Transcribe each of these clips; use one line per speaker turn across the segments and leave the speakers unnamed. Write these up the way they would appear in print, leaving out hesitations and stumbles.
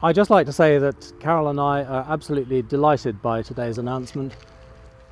I'd just like to say that Carole and I are absolutely delighted by today's announcement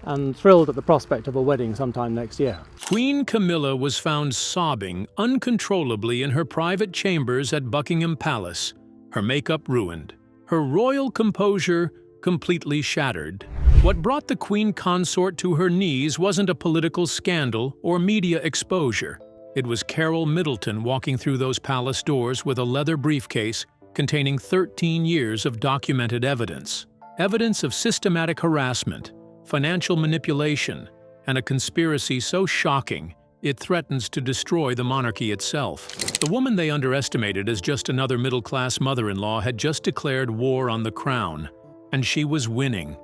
and thrilled at the prospect of a wedding sometime next year.
Queen Camilla was found sobbing uncontrollably in her private chambers at Buckingham Palace, her makeup ruined, her royal composure completely shattered. What brought the Queen Consort to her knees wasn't a political scandal or media exposure. It was Carole Middleton walking through those palace doors with a leather briefcase containing 13 years of documented evidence. Evidence of systematic harassment, financial manipulation, and a conspiracy so shocking it threatens to destroy the monarchy itself. The woman they underestimated as just another middle-class mother-in-law had just declared war on the crown, and she was winning.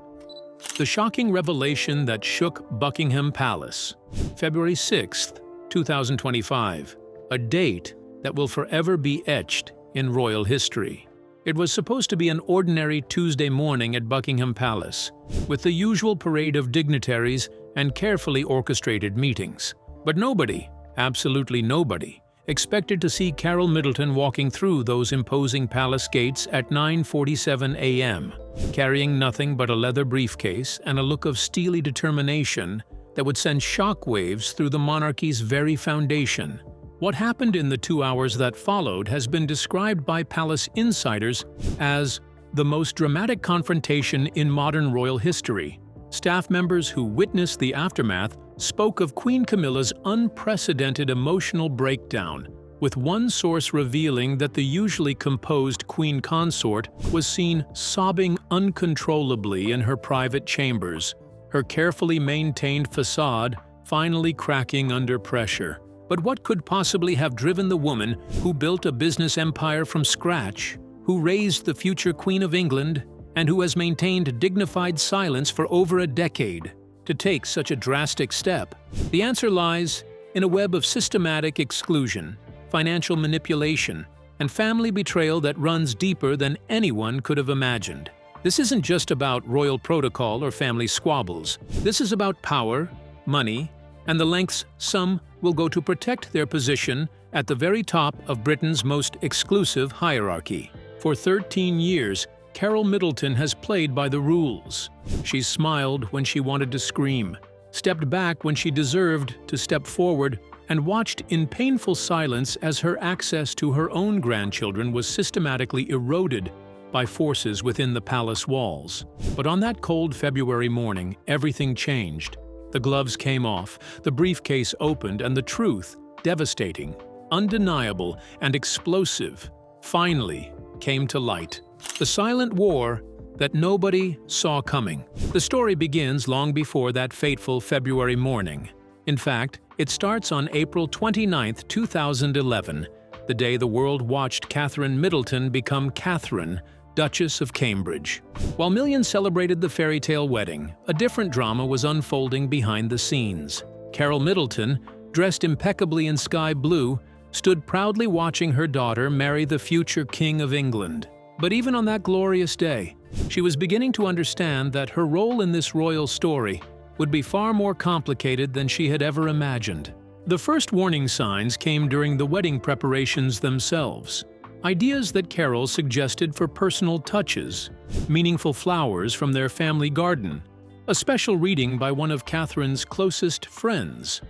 The shocking revelation that shook Buckingham Palace. February 6, 2025, a date that will forever be etched in royal history. It was supposed to be an ordinary Tuesday morning at Buckingham Palace, with the usual parade of dignitaries and carefully orchestrated meetings. But nobody, absolutely nobody, expected to see Carole Middleton walking through those imposing palace gates at 9:47 a.m., carrying nothing but a leather briefcase and a look of steely determination that would send shockwaves through the monarchy's very foundation. What happened in the 2 hours that followed has been described by palace insiders as the most dramatic confrontation in modern royal history. Staff members who witnessed the aftermath spoke of Queen Camilla's unprecedented emotional breakdown, with one source revealing that the usually composed Queen Consort was seen sobbing uncontrollably in her private chambers, her carefully maintained facade finally cracking under pressure. But what could possibly have driven the woman who built a business empire from scratch, who raised the future Queen of England, and who has maintained dignified silence for over a decade, to take such a drastic step? The answer lies in a web of systematic exclusion, financial manipulation, and family betrayal that runs deeper than anyone could have imagined. This isn't just about royal protocol or family squabbles. This is about power, money, and the lengths some will go to protect their position at the very top of Britain's most exclusive hierarchy. For 13 years, Carole Middleton has played by the rules. She smiled when she wanted to scream, stepped back when she deserved to step forward, and watched in painful silence as her access to her own grandchildren was systematically eroded by forces within the palace walls. But on that cold February morning, everything changed. The gloves came off, the briefcase opened, and the truth, devastating, undeniable, and explosive, finally came to light. The silent war that nobody saw coming. The story begins long before that fateful February morning. In fact, it starts on April 29, 2011, the day the world watched Catherine Middleton become Catherine, Duchess of Cambridge. While millions celebrated the fairy tale wedding, a different drama was unfolding behind the scenes. Carole Middleton, dressed impeccably in sky blue, stood proudly watching her daughter marry the future King of England. But even on that glorious day, she was beginning to understand that her role in this royal story would be far more complicated than she had ever imagined. The first warning signs came during the wedding preparations themselves. Ideas that Carole suggested for personal touches, meaningful flowers from their family garden, a special reading by one of Catherine's closest friends,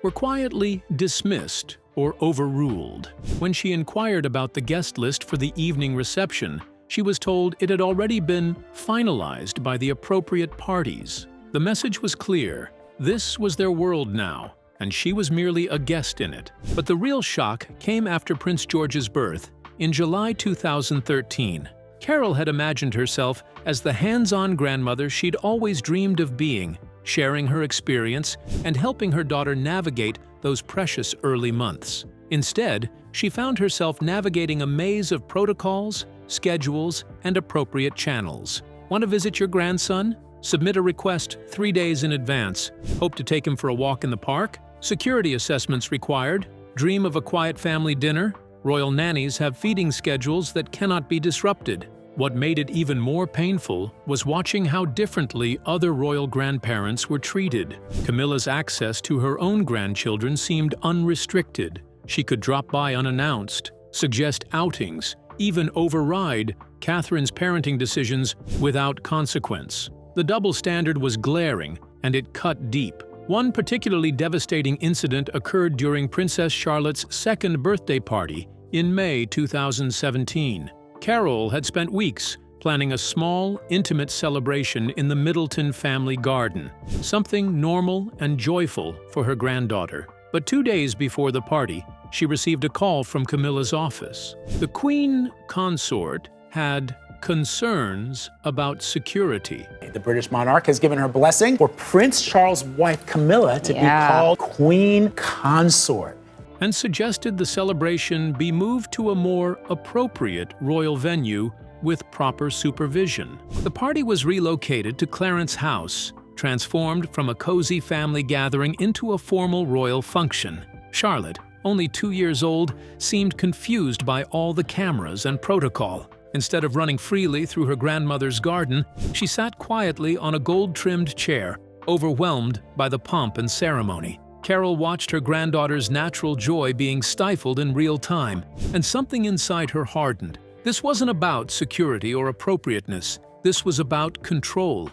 were quietly dismissed or overruled. When she inquired about the guest list for the evening reception, she was told it had already been finalized by the appropriate parties. The message was clear. This was their world now, and she was merely a guest in it. But the real shock came after Prince George's birth. In July 2013, Carole had imagined herself as the hands-on grandmother she'd always dreamed of being, sharing her experience and helping her daughter navigate those precious early months. Instead, she found herself navigating a maze of protocols, schedules, and appropriate channels. Want to visit your grandson? Submit a request 3 days in advance. Hope to take him for a walk in the park? Security assessments required. Dream of a quiet family dinner? Royal nannies have feeding schedules that cannot be disrupted. What made it even more painful was watching how differently other royal grandparents were treated. Camilla's access to her own grandchildren seemed unrestricted. She could drop by unannounced, suggest outings, even override Catherine's parenting decisions without consequence. The double standard was glaring, and it cut deep. One particularly devastating incident occurred during Princess Charlotte's second birthday party in May 2017. Carole had spent weeks planning a small, intimate celebration in the Middleton family garden, something normal and joyful for her granddaughter. But 2 days before the party, she received a call from Camilla's office. The Queen Consort had concerns about security.
The British monarch has given her blessing for Prince Charles' wife Camilla to be called Queen Consort,
and suggested the celebration be moved to a more appropriate royal venue with proper supervision. The party was relocated to Clarence House, transformed from a cozy family gathering into a formal royal function. Charlotte, only 2 years old, seemed confused by all the cameras and protocol. Instead of running freely through her grandmother's garden, she sat quietly on a gold-trimmed chair, overwhelmed by the pomp and ceremony. Carole watched her granddaughter's natural joy being stifled in real time, and something inside her hardened. This wasn't about security or appropriateness. This was about control.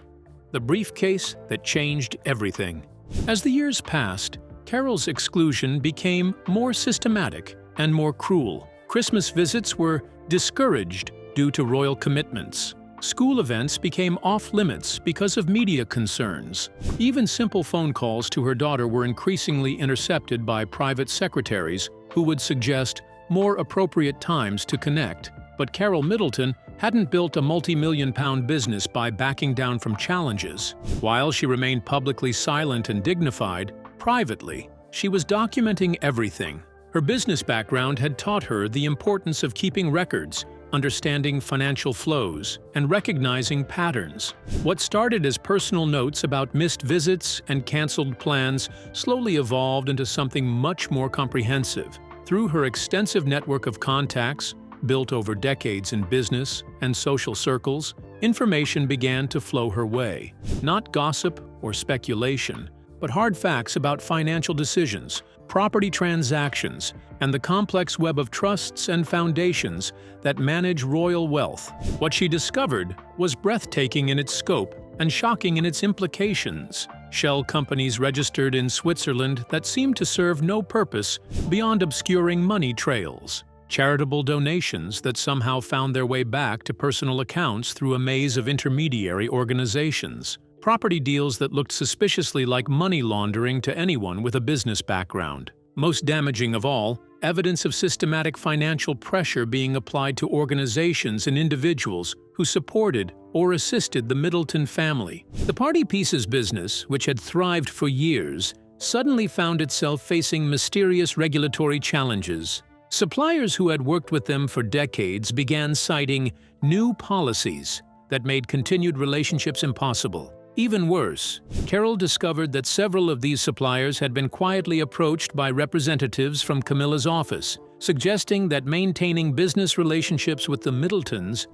The briefcase that changed everything. As the years passed, Carole's exclusion became more systematic and more cruel. Christmas visits were discouraged due to royal commitments. School events became off-limits because of media concerns. Even simple phone calls to her daughter were increasingly intercepted by private secretaries who would suggest more appropriate times to connect. But Carole Middleton hadn't built a multi-million-pound business by backing down from challenges. While she remained publicly silent and dignified, privately, she was documenting everything. Her business background had taught her the importance of keeping records, understanding financial flows, and recognizing patterns. What started as personal notes about missed visits and canceled plans slowly evolved into something much more comprehensive. Through her extensive network of contacts, built over decades in business and social circles, information began to flow her way. Not gossip or speculation, but hard facts about financial decisions, property transactions, and the complex web of trusts and foundations that manage royal wealth. What she discovered was breathtaking in its scope and shocking in its implications. Shell companies registered in Switzerland that seemed to serve no purpose beyond obscuring money trails. Charitable donations that somehow found their way back to personal accounts through a maze of intermediary organizations. Property deals that looked suspiciously like money laundering to anyone with a business background. Most damaging of all, evidence of systematic financial pressure being applied to organizations and individuals who supported or assisted the Middleton family. The party pieces business, which had thrived for years, suddenly found itself facing mysterious regulatory challenges. Suppliers who had worked with them for decades began citing new policies that made continued relationships impossible. Even worse, Carole discovered that several of these suppliers had been quietly approached by representatives from Camilla's office, suggesting that maintaining business relationships with the Middletons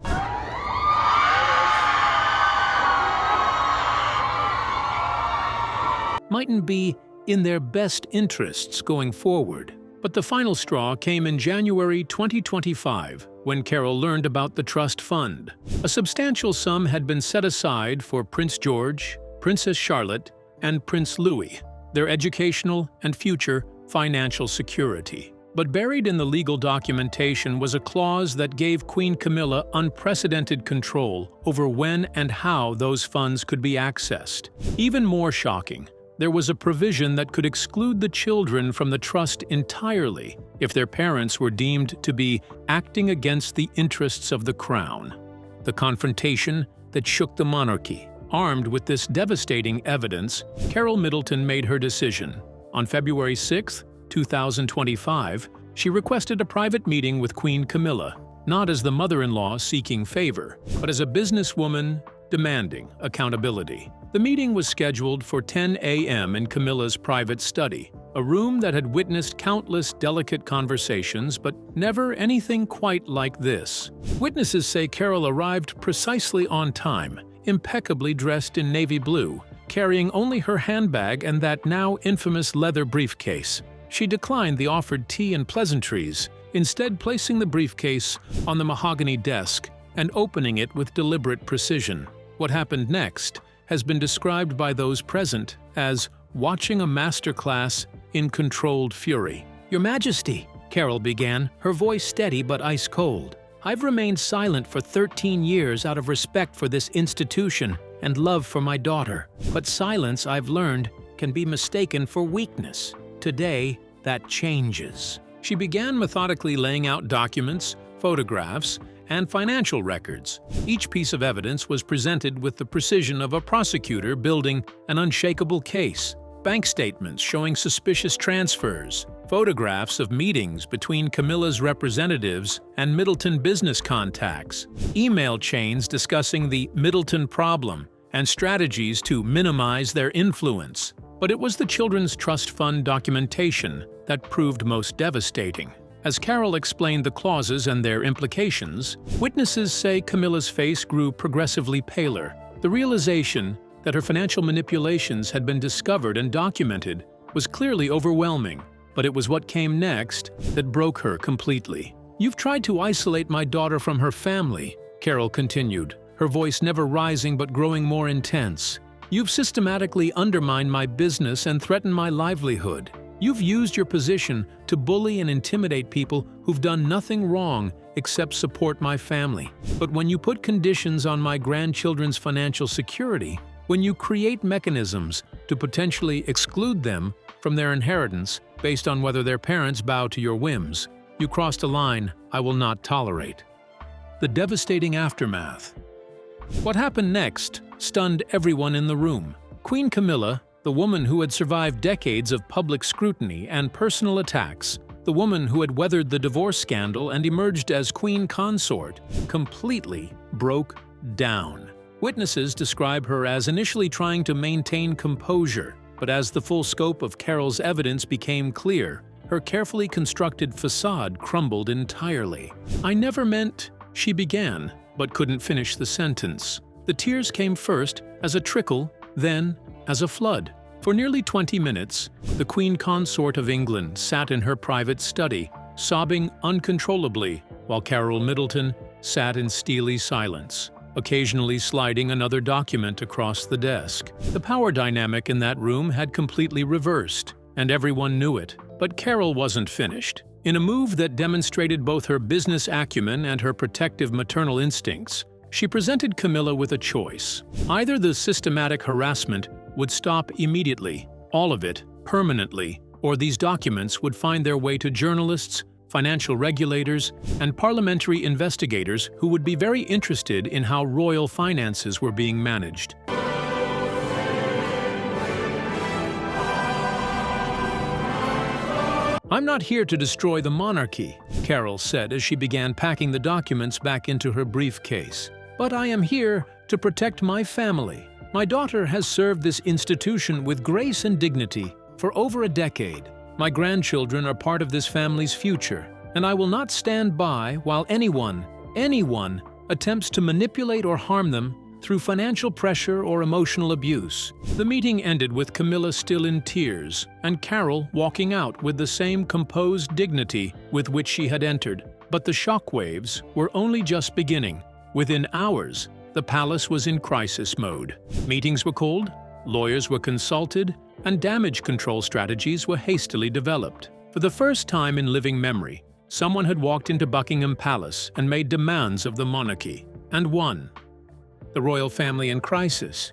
mightn't be in their best interests going forward. But the final straw came in January 2025, when Carole learned about the trust fund. A substantial sum had been set aside for Prince George, Princess Charlotte, and Prince Louis, their educational and future financial security. But buried in the legal documentation was a clause that gave Queen Camilla unprecedented control over when and how those funds could be accessed. Even more shocking, there was a provision that could exclude the children from the trust entirely if their parents were deemed to be acting against the interests of the crown. The confrontation that shook the monarchy. Armed with this devastating evidence, Carole Middleton made her decision. On February 6, 2025, she requested a private meeting with Queen Camilla, not as the mother-in-law seeking favor, but as a businesswoman demanding accountability. The meeting was scheduled for 10 a.m. in Camilla's private study, a room that had witnessed countless delicate conversations, but never anything quite like this. Witnesses say Carole arrived precisely on time, impeccably dressed in navy blue, carrying only her handbag and that now infamous leather briefcase. She declined the offered tea and pleasantries, instead placing the briefcase on the mahogany desk and opening it with deliberate precision. What happened next has been described by those present as watching a masterclass in controlled fury. "Your Majesty," Carole began, her voice steady but ice-cold, "I've remained silent for 13 years out of respect for this institution and love for my daughter. But silence, I've learned, can be mistaken for weakness. Today, that changes." She began methodically laying out documents, photographs, and financial records. Each piece of evidence was presented with the precision of a prosecutor building an unshakable case. Bank statements showing suspicious transfers, photographs of meetings between Camilla's representatives and Middleton business contacts, email chains discussing the Middleton problem and strategies to minimize their influence. But it was the Children's Trust Fund documentation that proved most devastating. As Carole explained the clauses and their implications, witnesses say Camilla's face grew progressively paler. The realization that her financial manipulations had been discovered and documented was clearly overwhelming, but it was what came next that broke her completely. "You've tried to isolate my daughter from her family," Carole continued, her voice never rising but growing more intense. "You've systematically undermined my business and threatened my livelihood. You've used your position to bully and intimidate people who've done nothing wrong except support my family. But when you put conditions on my grandchildren's financial security, when you create mechanisms to potentially exclude them from their inheritance based on whether their parents bow to your whims, you crossed a line I will not tolerate." The devastating aftermath. What happened next stunned everyone in the room. Queen Camilla, the woman who had survived decades of public scrutiny and personal attacks, the woman who had weathered the divorce scandal and emerged as Queen Consort, completely broke down. Witnesses describe her as initially trying to maintain composure, but as the full scope of Carole's evidence became clear, her carefully constructed facade crumbled entirely. "I never meant," she began, but couldn't finish the sentence. The tears came first as a trickle, then as a flood. For nearly 20 minutes, the Queen Consort of England sat in her private study, sobbing uncontrollably, while Carole Middleton sat in steely silence, occasionally sliding another document across the desk. The power dynamic in that room had completely reversed, and everyone knew it. But Carole wasn't finished. In a move that demonstrated both her business acumen and her protective maternal instincts, she presented Camilla with a choice. Either the systematic harassment would stop immediately, all of it, permanently, or these documents would find their way to journalists, financial regulators, and parliamentary investigators who would be very interested in how royal finances were being managed. "I'm not here to destroy the monarchy," Carole said as she began packing the documents back into her briefcase. "But I am here to protect my family. My daughter has served this institution with grace and dignity for over a decade. My grandchildren are part of this family's future, and I will not stand by while anyone attempts to manipulate or harm them through financial pressure or emotional abuse." The meeting ended with Camilla still in tears, and Carole walking out with the same composed dignity with which she had entered. But the shockwaves were only just beginning. Within hours, the palace was in crisis mode. Meetings were called, lawyers were consulted, and damage control strategies were hastily developed. For the first time in living memory, someone had walked into Buckingham Palace and made demands of the monarchy, and won. The royal family in crisis.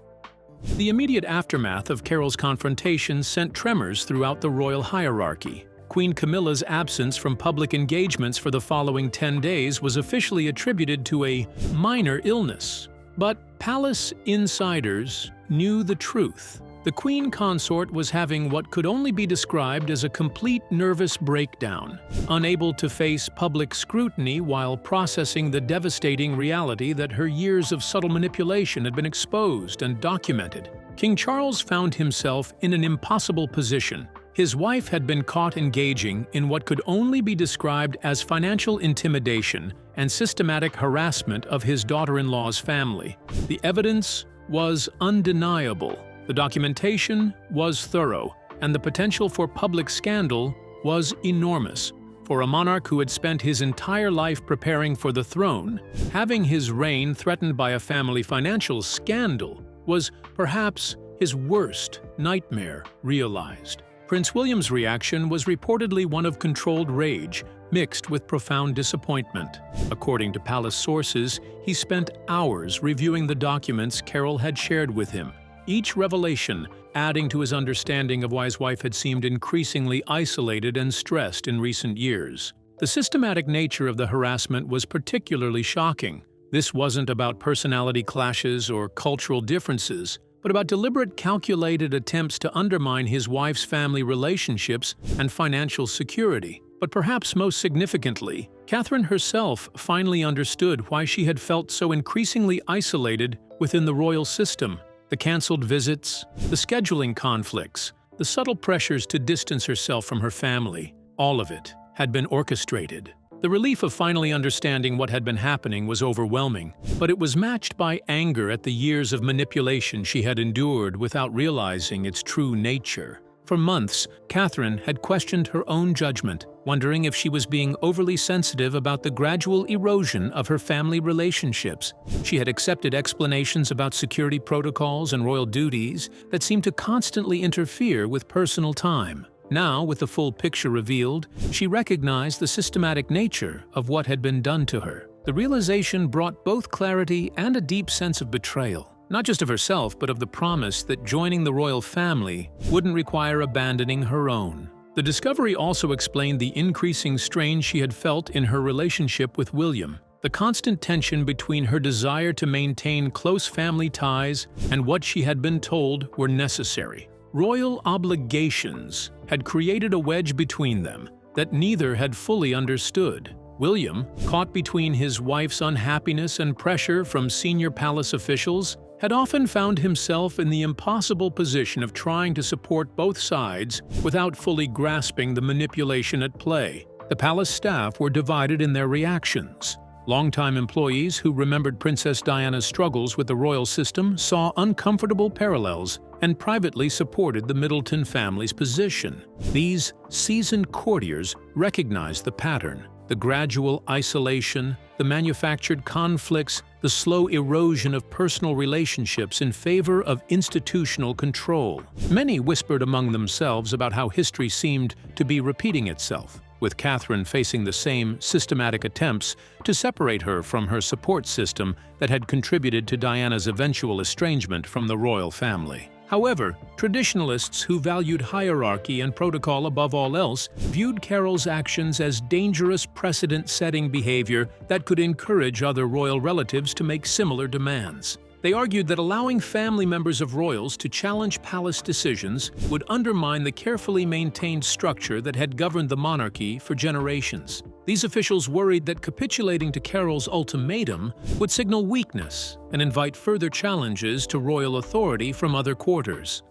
The immediate aftermath of Carole's confrontation sent tremors throughout the royal hierarchy. Queen Camilla's absence from public engagements for the following 10 days was officially attributed to a minor illness. But palace insiders knew the truth. The Queen Consort was having what could only be described as a complete nervous breakdown, unable to face public scrutiny while processing the devastating reality that her years of subtle manipulation had been exposed and documented. King Charles found himself in an impossible position. His wife had been caught engaging in what could only be described as financial intimidation and systematic harassment of his daughter-in-law's family. The evidence was undeniable. The documentation was thorough, and the potential for public scandal was enormous. For a monarch who had spent his entire life preparing for the throne, having his reign threatened by a family financial scandal was perhaps his worst nightmare realized. Prince William's reaction was reportedly one of controlled rage, mixed with profound disappointment. According to palace sources, he spent hours reviewing the documents Carole had shared with him, each revelation adding to his understanding of why his wife had seemed increasingly isolated and stressed in recent years. The systematic nature of the harassment was particularly shocking. This wasn't about personality clashes or cultural differences, but about deliberate, calculated attempts to undermine his wife's family relationships and financial security. But perhaps most significantly, Catherine herself finally understood why she had felt so increasingly isolated within the royal system. The cancelled visits, the scheduling conflicts, the subtle pressures to distance herself from her family, all of it had been orchestrated. The relief of finally understanding what had been happening was overwhelming, but it was matched by anger at the years of manipulation she had endured without realizing its true nature. For months, Catherine had questioned her own judgment, wondering if she was being overly sensitive about the gradual erosion of her family relationships. She had accepted explanations about security protocols and royal duties that seemed to constantly interfere with personal time. Now, with the full picture revealed, she recognized the systematic nature of what had been done to her. The realization brought both clarity and a deep sense of betrayal. Not just of herself, but of the promise that joining the royal family wouldn't require abandoning her own. The discovery also explained the increasing strain she had felt in her relationship with William, the constant tension between her desire to maintain close family ties and what she had been told were necessary. Royal obligations had created a wedge between them that neither had fully understood. William, caught between his wife's unhappiness and pressure from senior palace officials, had often found himself in the impossible position of trying to support both sides without fully grasping the manipulation at play. The palace staff were divided in their reactions. Longtime employees who remembered Princess Diana's struggles with the royal system saw uncomfortable parallels and privately supported the Middleton family's position. These seasoned courtiers recognized the pattern: the gradual isolation, the manufactured conflicts, the slow erosion of personal relationships in favor of institutional control. Many whispered among themselves about how history seemed to be repeating itself, with Catherine facing the same systematic attempts to separate her from her support system that had contributed to Diana's eventual estrangement from the royal family. However, traditionalists who valued hierarchy and protocol above all else viewed Carole's actions as dangerous precedent-setting behavior that could encourage other royal relatives to make similar demands. They argued that allowing family members of royals to challenge palace decisions would undermine the carefully maintained structure that had governed the monarchy for generations. These officials worried that capitulating to Carole's ultimatum would signal weakness and invite further challenges to royal authority from other quarters.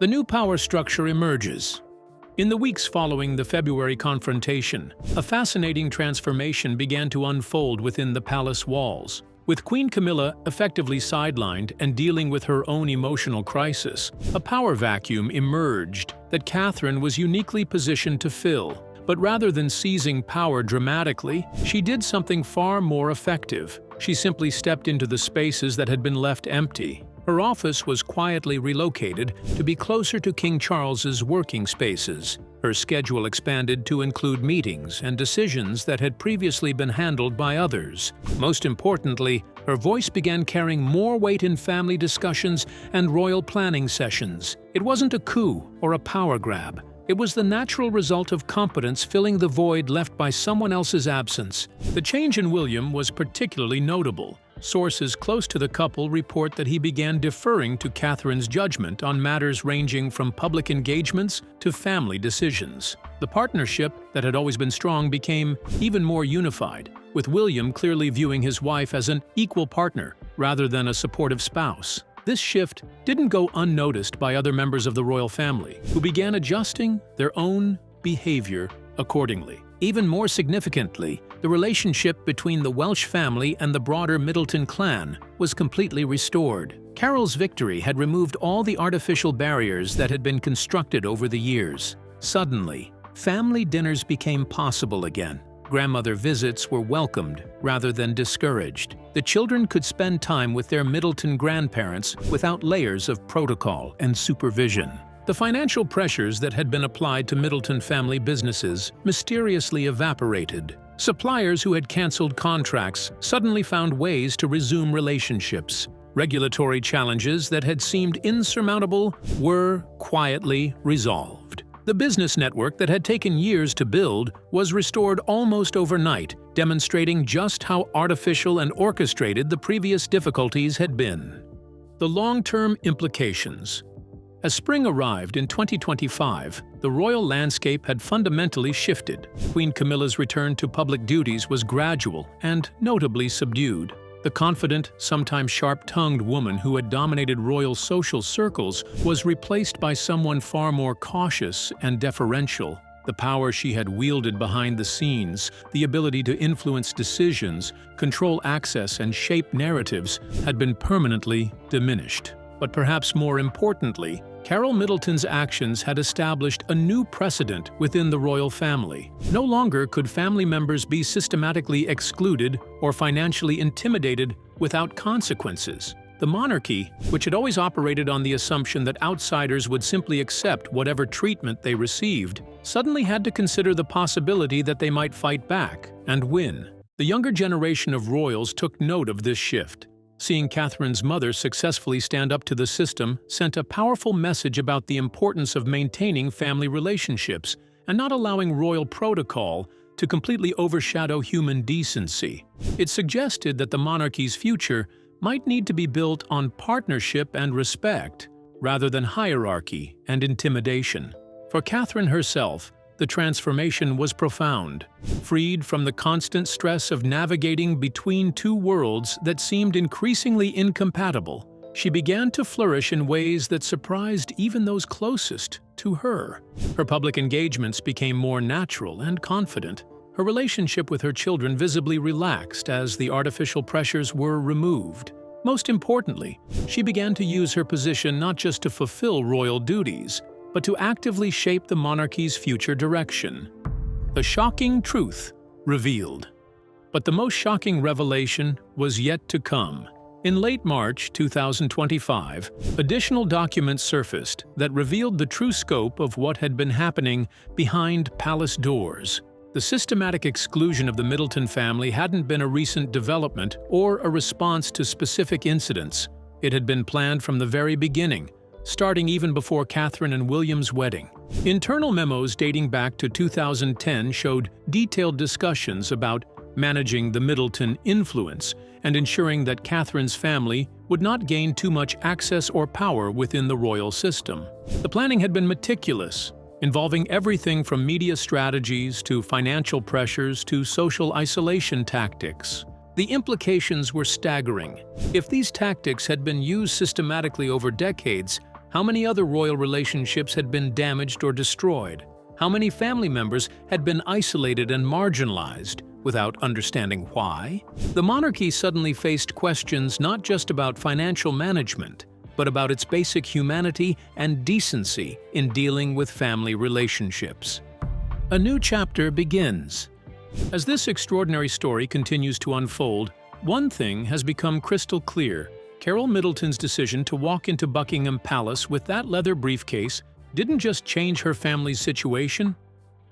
The new power structure emerges. In the weeks following the February confrontation, a fascinating transformation began to unfold within the palace walls. With Queen Camilla effectively sidelined and dealing with her own emotional crisis, a power vacuum emerged that Catherine was uniquely positioned to fill. But rather than seizing power dramatically, she did something far more effective. She simply stepped into the spaces that had been left empty. Her office was quietly relocated to be closer to King Charles's working spaces. Her schedule expanded to include meetings and decisions that had previously been handled by others. Most importantly, her voice began carrying more weight in family discussions and royal planning sessions. It wasn't a coup or a power grab. It was the natural result of competence filling the void left by someone else's absence. The change in William was particularly notable. Sources close to the couple report that he began deferring to Catherine's judgment on matters ranging from public engagements to family decisions. The partnership that had always been strong became even more unified, with William clearly viewing his wife as an equal partner rather than a supportive spouse. This shift didn't go unnoticed by other members of the royal family, who began adjusting their own behavior accordingly. Even more significantly, the relationship between the Welsh family and the broader Middleton clan was completely restored. Carole's victory had removed all the artificial barriers that had been constructed over the years. Suddenly, family dinners became possible again. Grandmother visits were welcomed rather than discouraged. The children could spend time with their Middleton grandparents without layers of protocol and supervision. The financial pressures that had been applied to Middleton family businesses mysteriously evaporated. Suppliers who had canceled contracts suddenly found ways to resume relationships. Regulatory challenges that had seemed insurmountable were quietly resolved. The business network that had taken years to build was restored almost overnight, demonstrating just how artificial and orchestrated the previous difficulties had been. The long-term implications. As spring arrived in 2025, the royal landscape had fundamentally shifted. Queen Camilla's return to public duties was gradual and notably subdued. The confident, sometimes sharp-tongued woman who had dominated royal social circles was replaced by someone far more cautious and deferential. The power she had wielded behind the scenes, the ability to influence decisions, control access, and shape narratives had been permanently diminished. But perhaps more importantly, Carole Middleton's actions had established a new precedent within the royal family. No longer could family members be systematically excluded or financially intimidated without consequences. The monarchy, which had always operated on the assumption that outsiders would simply accept whatever treatment they received, suddenly had to consider the possibility that they might fight back and win. The younger generation of royals took note of this shift. Seeing Catherine's mother successfully stand up to the system sent a powerful message about the importance of maintaining family relationships and not allowing royal protocol to completely overshadow human decency. It suggested that the monarchy's future might need to be built on partnership and respect, rather than hierarchy and intimidation. For Catherine herself, the transformation was profound. Freed from the constant stress of navigating between two worlds that seemed increasingly incompatible, she began to flourish in ways that surprised even those closest to her. Her public engagements became more natural and confident. Her relationship with her children visibly relaxed as the artificial pressures were removed. Most importantly, she began to use her position not just to fulfill royal duties, but to actively shape the monarchy's future direction. The shocking truth revealed. But the most shocking revelation was yet to come. In late March 2025, additional documents surfaced that revealed the true scope of what had been happening behind palace doors. The systematic exclusion of the Middleton family hadn't been a recent development or a response to specific incidents. It had been planned from the very beginning, starting even before Catherine and William's wedding. Internal memos dating back to 2010 showed detailed discussions about managing the Middleton influence and ensuring that Catherine's family would not gain too much access or power within the royal system. The planning had been meticulous, involving everything from media strategies to financial pressures to social isolation tactics. The implications were staggering. If these tactics had been used systematically over decades, how many other royal relationships had been damaged or destroyed? How many family members had been isolated and marginalized without understanding why? The monarchy suddenly faced questions not just about financial management, but about its basic humanity and decency in dealing with family relationships. A new chapter begins. As this extraordinary story continues to unfold, one thing has become crystal clear. Carole Middleton's decision to walk into Buckingham Palace with that leather briefcase didn't just change her family's situation,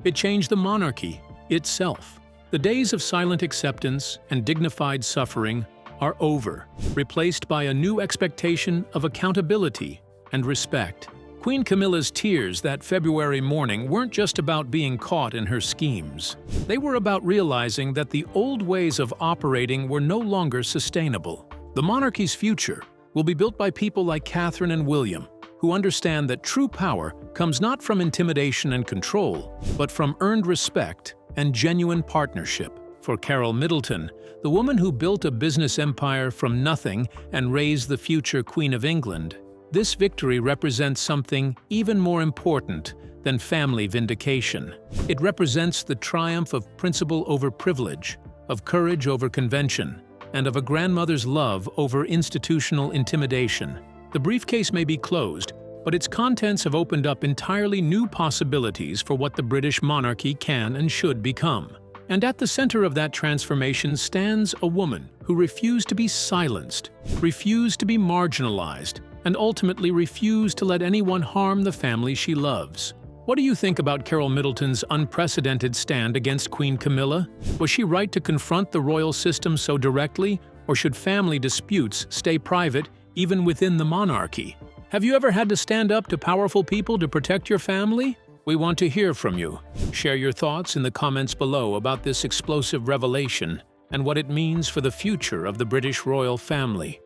it changed the monarchy itself. The days of silent acceptance and dignified suffering are over, replaced by a new expectation of accountability and respect. Queen Camilla's tears that February morning weren't just about being caught in her schemes. They were about realizing that the old ways of operating were no longer sustainable. The monarchy's future will be built by people like Catherine and William, who understand that true power comes not from intimidation and control, but from earned respect and genuine partnership. For Carole Middleton, the woman who built a business empire from nothing and raised the future Queen of England, this victory represents something even more important than family vindication. It represents the triumph of principle over privilege, of courage over convention, and of a grandmother's love over institutional intimidation. The briefcase may be closed, but its contents have opened up entirely new possibilities for what the British monarchy can and should become. And at the center of that transformation stands a woman who refused to be silenced, refused to be marginalized, and ultimately refused to let anyone harm the family she loves. What do you think about Carole Middleton's unprecedented stand against Queen Camilla? Was she right to confront the royal system so directly, or should family disputes stay private even within the monarchy? Have you ever had to stand up to powerful people to protect your family? We want to hear from you. Share your thoughts in the comments below about this explosive revelation and what it means for the future of the British royal family.